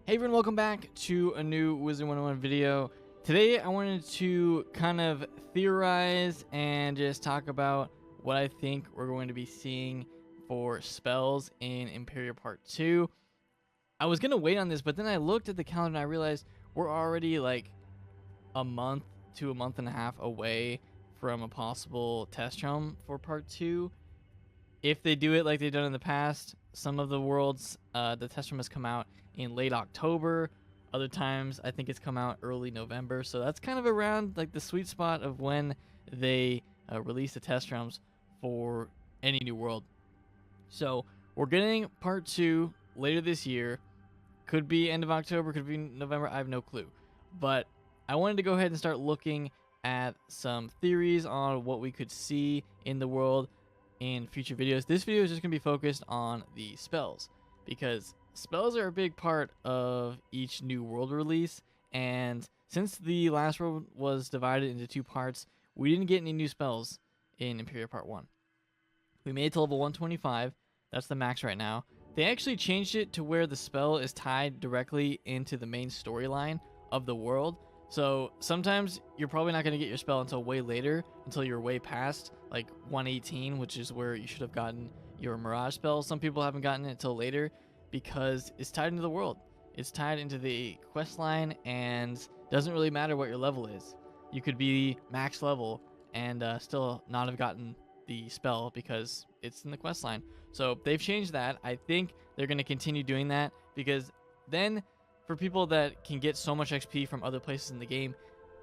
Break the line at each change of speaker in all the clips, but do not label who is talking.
Hey everyone, welcome back to a new Wizard101 video. Today I wanted to kind of theorize and just talk about what I think we're going to be seeing for spells in Empyrea Part 2. I was going to wait on this, but then I looked at the calendar and I realized we're already like a month to a month and a half away from a possible test realm for Part 2. If they do it like they've done in the past, some of the worlds, the test room has come out in late October. Other times, I think it's come out early November. So that's kind of around like the sweet spot of when they release the test realms for any new world. So we're getting part 2 later this year. Could be end of October, could be November. I have no clue. But I wanted to go ahead and start looking at some theories on what we could see in the world in future videos. This video is just going to be focused on the spells, because spells are a big part of each new world release, and since the last world was divided into 2 parts, we didn't get any new spells in Empyrea Part 1. We made it to level 125. That's the max right now. They actually changed it to where the spell is tied directly into the main storyline of the world. So sometimes you're probably not going to get your spell until way later, until you're way past like 118, which is where you should have gotten your Mirage spell. Some people haven't gotten it until later because it's tied into the world. It's tied into the quest line, and doesn't really matter what your level is. You could be max level and still not have gotten the spell because it's in the quest line. So they've changed that. I think they're going to continue doing that, because then for people that can get so much XP from other places in the game,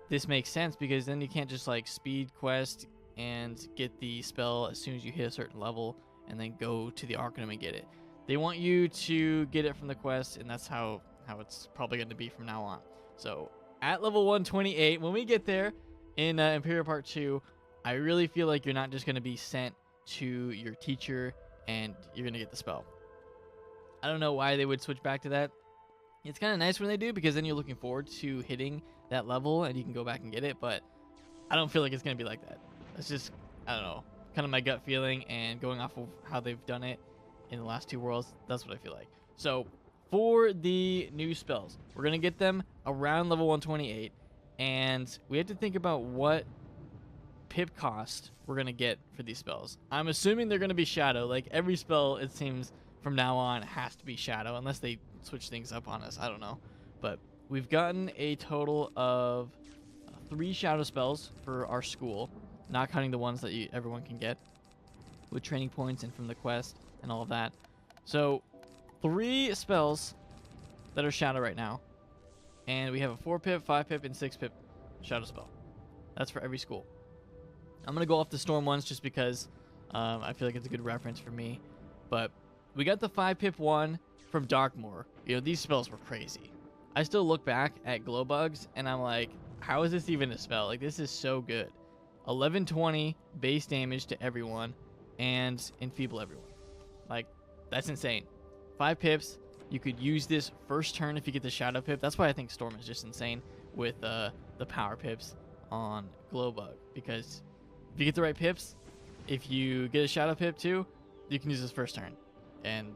this makes sense, because then you can't just like speed quest and get the spell as soon as you hit a certain level and then go to the Arcanum and get it. They want you to get it from the quest, and that's how it's probably going to be from now on. So at level 128, when we get there in Empyrea Part 2, I really feel like you're not just going to be sent to your teacher and you're going to get the spell. I don't know why they would switch back to that. It's kind of nice when they do, because then you're looking forward to hitting that level and you can go back and get it, but I don't feel like it's going to be like that. It's just, I don't know, kind of my gut feeling, and going off of how they've done it in the last 2 worlds, that's what I feel like. So for the new spells, we're going to get them around level 128, and we have to think about what pip cost we're going to get for these spells. I'm assuming they're going to be shadow. Like every spell, it seems from now on, has to be shadow, unless they switch things up on us. I don't know. But we've gotten a total of 3 shadow spells for our school, not counting the ones that everyone can get with training points and from the quest and all of that. So 3 spells that are shadow right now, and we have a 4 pip, 5 pip, and 6 pip shadow spell. That's for every school. I'm gonna go off the storm ones just because I feel like it's a good reference for me. But we got the 5 pip one from Darkmoor. You know, these spells were crazy. I still look back at glow bugs and I'm like, how is this even a spell? Like, this is so good. 1120 base damage to everyone and enfeeble everyone. Like, that's insane. 5 pips. You could use this first turn if you get the shadow pip. That's why I think storm is just insane with the power pips on glow bug, because if you get the right pips, if you get a shadow pip too, you can use this first turn, and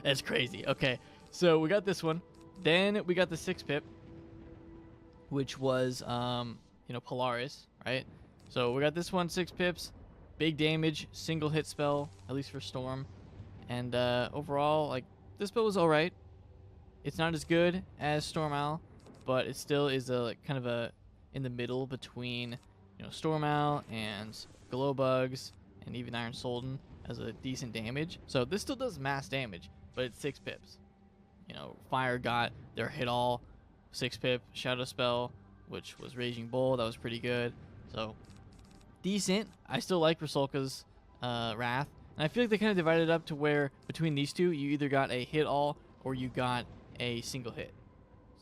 that's crazy. Okay, so we got this one. Then we got the 6 pip, which was Polaris, right? So we got this one, 6 pips, big damage, single hit spell, at least for storm. And overall, like, this spell was all right. It's not as good as Storm Owl, but it still is kind of in the middle between Storm Owl and glow bugs and even Iron Soldan as a decent damage. So this still does mass damage, but it's 6 pips. Fire got their hit all 6 pip shadow spell, which was Raging Bull. That was pretty good. So decent. I still like Rusalka's Wrath, and I feel like they kind of divided it up to where between these 2, you either got a hit all or you got a single hit.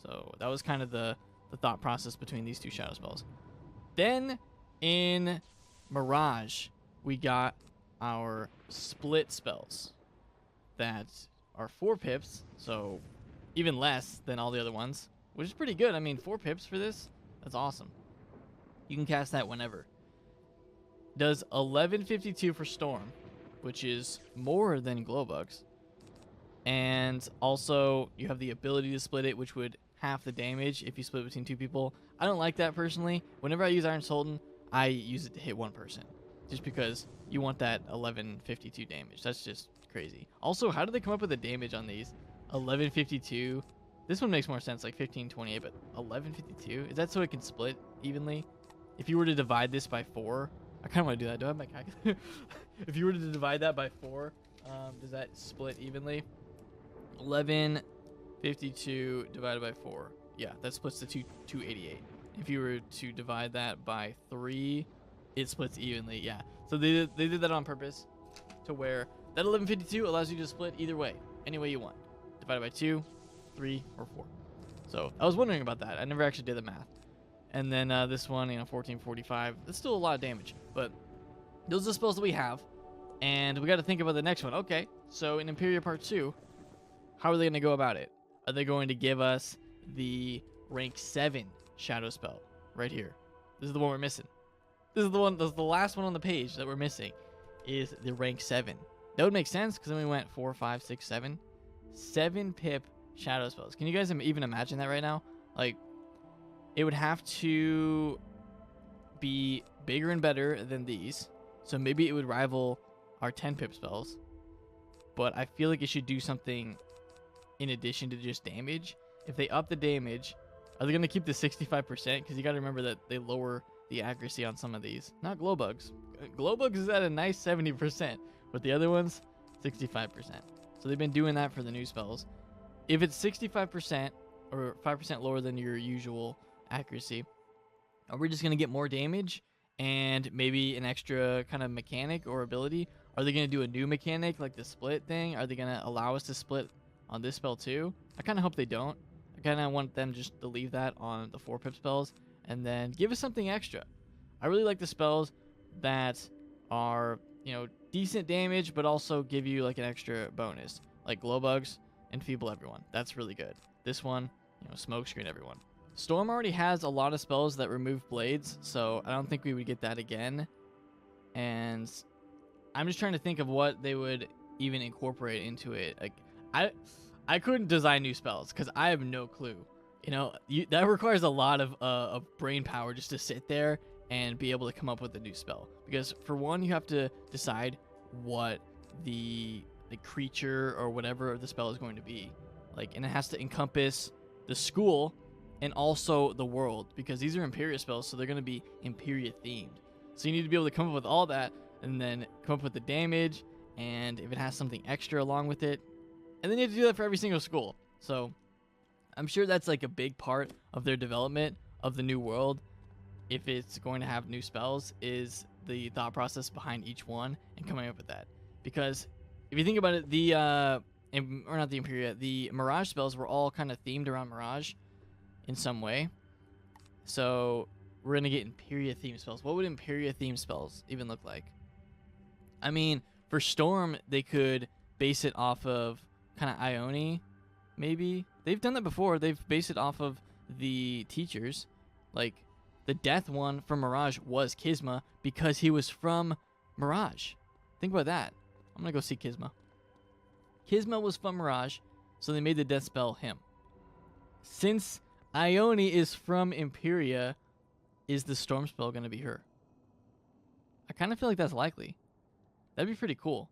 So that was kind of the thought process between these 2 shadow spells. Then in Mirage, we got our split spells that are 4 pips, so even less than all the other ones, which is pretty good. I mean, 4 pips for this, that's awesome. You can cast that whenever. Does 1152 for Storm, which is more than Glowbugs. And also, you have the ability to split it, which would half the damage if you split between 2 people. I don't like that personally. Whenever I use Iron Sultan, I use it to hit 1 person, just because you want that 1152 damage. That's just crazy. Also, how do they come up with the damage on these? 1152. This one makes more sense, like 1528, but 1152? Is that so it can split evenly? If you were to divide this by 4, I kind of want to do that. Do I have my calculator? If you were to divide that by 4, does that split evenly? 1152 divided by 4. Yeah, that splits to 288. If you were to divide that by 3, it splits evenly. Yeah. So they did that on purpose to where that 1152 allows you to split either way, any way you want. Divided by 2, 3, or 4. So I was wondering about that. I never actually did the math. And then this one, 1445. That's still a lot of damage, but those are the spells that we have. And we got to think about the next one. Okay, so in Empyrea Part 2, how are they going to go about it? Are they going to give us the rank 7 shadow spell right here? This is the one we're missing. This is the last one on the page that we're missing is the rank 7. That would make sense because then we went 4, 5, 6, 7. 7 pip shadow spells. Can you guys even imagine that right now? Like, it would have to be bigger and better than these. So maybe it would rival our 10 pip spells. But I feel like it should do something in addition to just damage. If they up the damage, are they going to keep the 65%? Because you got to remember that they lower the accuracy on some of these. Not glow bugs. Glow bugs is at a nice 70%. But the other ones, 65%. So they've been doing that for the new spells. If it's 65% or 5% lower than your usual accuracy, are we just going to get more damage and maybe an extra kind of mechanic or ability? Are they going to do a new mechanic like the split thing? Are they going to allow us to split on this spell too? I kind of hope they don't. I kind of want them just to leave that on the 4 pip spells and then give us something extra. I really like the spells that are, decent damage, but also give you like an extra bonus, like glow bugs and feeble everyone. That's really good. This one, smoke screen everyone. Storm already has a lot of spells that remove blades, so I don't think we would get that again. And I'm just trying to think of what they would even incorporate into it. Like, I couldn't design new spells because I have no clue. That requires a lot of brain power just to sit there and be able to come up with a new spell. Because for one, you have to decide what the creature or whatever the spell is going to be. And it has to encompass the school and also the world, because these are Empyrea spells, so they're going to be Empyrea themed. So you need to be able to come up with all that and then come up with the damage, and if it has something extra along with it. And then you have to do that for every single school. So I'm sure that's like a big part of their development of the new world. If it's going to have new spells, is the thought process behind each one and coming up with that. Because if you think about it, the Mirage spells were all kind of themed around Mirage in some way. So we're going to get Empyrea themed spells. What would Empyrea themed spells even look like? I mean, for Storm, they could base it off of kind of Ione, maybe. They've done that before. They've based it off of the teachers. Like, the death one from Mirage was Kisma because he was from Mirage. Think about that. I'm going to go see Kisma. Kisma was from Mirage, so they made the death spell him. Since Ione is from Empyrea, is the storm spell going to be her? I kind of feel like that's likely. That'd be pretty cool.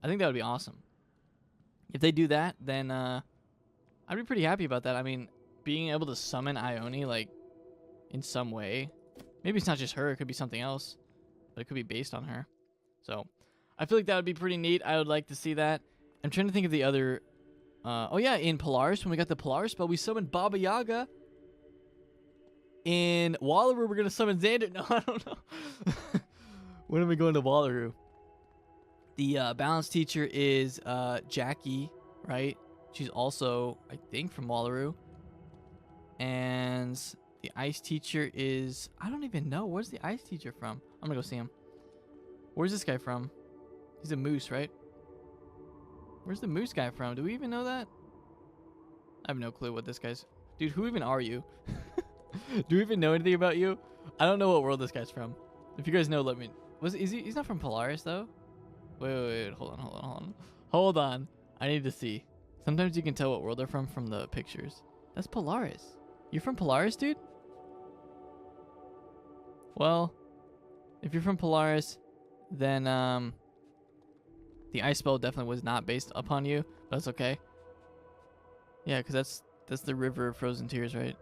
I think that would be awesome. If they do that, then I'd be pretty happy about that. I mean, being able to summon Ione, like, in some way. Maybe it's not just her. It could be something else. But it could be based on her. So, I feel like that would be pretty neat. I would like to see that. I'm trying to think of the other... oh, yeah, in Polaris, when we got the Polaris spell, we summoned Baba Yaga. In Wallaroo, we're going to summon Xander. No, I don't know. When are we going to Wallaroo? The balance teacher is Jackie, right? She's also, I think, from Wallaroo. And the ice teacher is... I don't even know. Where's the ice teacher from? I'm going to go see him. Where's this guy from? He's a moose, right? Where's the moose guy from? Do we even know that? I have no clue what this guy's... Dude, who even are you? Do we even know anything about you? I don't know what world this guy's from. If you guys know, let me... He's not from Polaris, though? Wait. Hold on. Hold on. I need to see. Sometimes you can tell what world they're from the pictures. That's Polaris. You're from Polaris, dude? Well, if you're from Polaris, then the ice spell definitely was not based upon you. But that's okay. Yeah, because that's the River of Frozen Tears, right?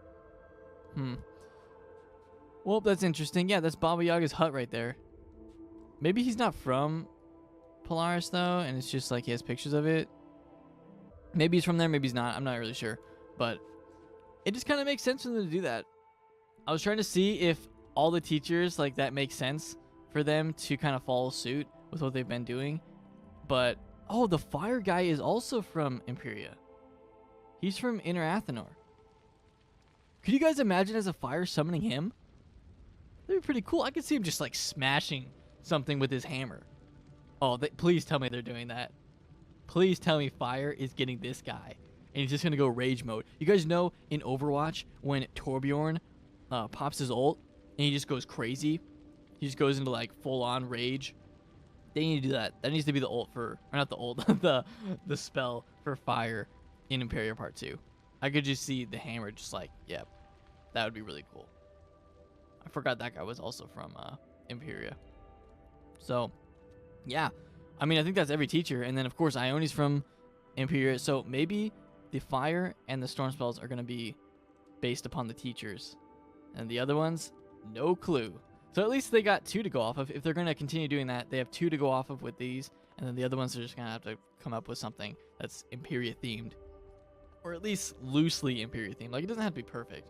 Well, that's interesting. Yeah, that's Baba Yaga's hut right there. Maybe he's not from Polaris, though, and it's just like he has pictures of it. Maybe he's from there, maybe he's not. I'm not really sure. But it just kind of makes sense for them to do that. I was trying to see if all the teachers, like, that makes sense for them to kind of follow suit with what they've been doing. But, oh, the fire guy is also from Empyrea. He's from Inner Athenor. Could you guys imagine as a fire summoning him? That'd be pretty cool. I could see him just, like, smashing something with his hammer. Oh, please tell me they're doing that. Please tell me fire is getting this guy. And he's just going to go rage mode. You guys know in Overwatch when Torbjorn pops his ult and he just goes crazy? He just goes into like full-on rage. They need to do that. That needs to be the ult for... Or not the ult. the spell for fire in Empyrea Part 2. I could just see the hammer just like... Yep. That would be really cool. I forgot that guy was also from Empyrea. So, yeah. I mean, I think that's every teacher. And then, of course, Ione's from Empyrea. So maybe the fire and the storm spells are going to be based upon the teachers. And the other ones, no clue. So at least they got 2 to go off of. If they're going to continue doing that, they have 2 to go off of with these. And then the other ones are just going to have to come up with something that's Empyrea themed. Or at least loosely Empyrea themed. Like, it doesn't have to be perfect.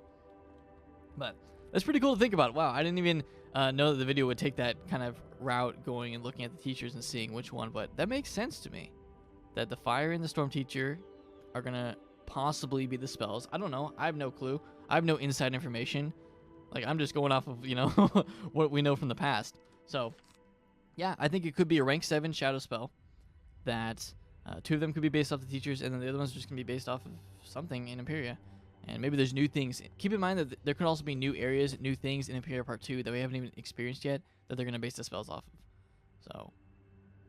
But that's pretty cool to think about. Wow, I didn't even know that the video would take that kind of route, going and looking at the teachers and seeing which one. But that makes sense to me. That the fire and the storm teacher are going to possibly be the spells. I don't know. I have no clue. I have no inside information. Like, I'm just going off of, you know, what we know from the past. So, yeah, I think it could be a rank 7 shadow spell. That 2 of them could be based off the teachers, and then the other ones are just going to be based off of something in Empyrea. And maybe there's new things. Keep in mind that there could also be new areas, new things in Empyrea Part 2 that we haven't even experienced yet that they're going to base the spells off of. So,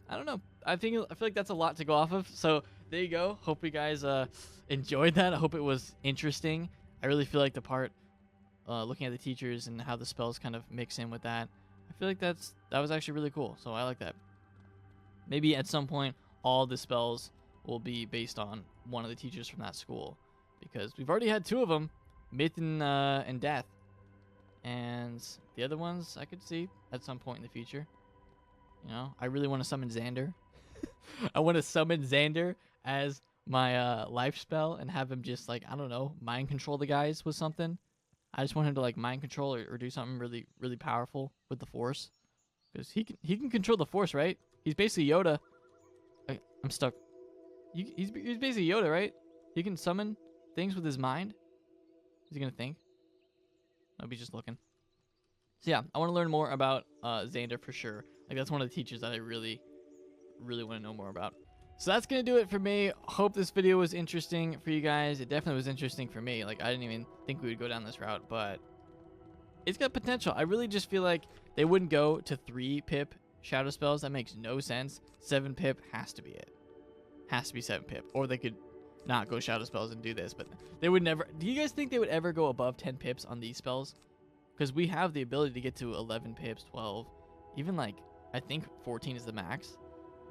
I don't know. I feel like that's a lot to go off of. So, there you go. Hope you guys enjoyed that. I hope it was interesting. I really feel like the part looking at the teachers and how the spells kind of mix in with that, I feel like that was actually really cool. So, I like that. Maybe at some point, all the spells will be based on one of the teachers from that school. Because we've already had 2 of them, Myth and Death. And the other ones I could see at some point in the future. You know, I really want to summon Xander. I want to summon Xander as my life spell and have him just, like, I don't know, mind control the guys with something. I just want him to, like, mind control or do something really, really powerful with the Force. Because he can control the Force, right? He's basically Yoda. I'm stuck. He's basically Yoda, right? He can summon things with his mind. Is he gonna think? I'll be just looking. So yeah, I want to learn more about Xander for sure. Like, that's one of the teachers that I really, really want to know more about. So that's gonna do it for me. Hope this video was interesting for you guys. It definitely was interesting for me. Like, I didn't even think we would go down this route, but it's got potential. I really just feel like they wouldn't go to 3 pip shadow spells. That makes no sense. 7 pip has to be it. Has to be 7 pip, or they could not go shadow spells and do this, but they would never. Do you guys think they would ever go above 10 pips on these spells? Because we have the ability to get to 11 pips, 12, even, like, I think 14 is the max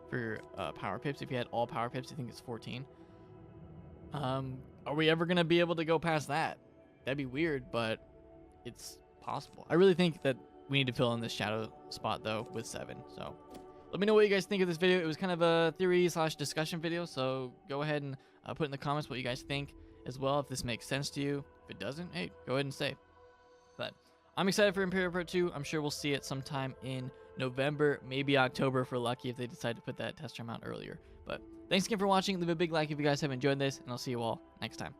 for power pips. If you had all power pips, I think it's 14. Are we ever gonna be able to go past that? That'd be weird, but it's possible. I really think that we need to fill in this shadow spot though with 7. So let me know what you guys think of this video. It was kind of a theory/discussion video, so go ahead and put in the comments what you guys think as well, if this makes sense to you. If it doesn't, hey, go ahead and say. But I'm excited for Imperial Part 2. I'm sure we'll see it sometime in November, maybe October if we're lucky, if they decide to put that test term out earlier. But thanks again for watching. Leave a big like if you guys have enjoyed this, and I'll see you all next time.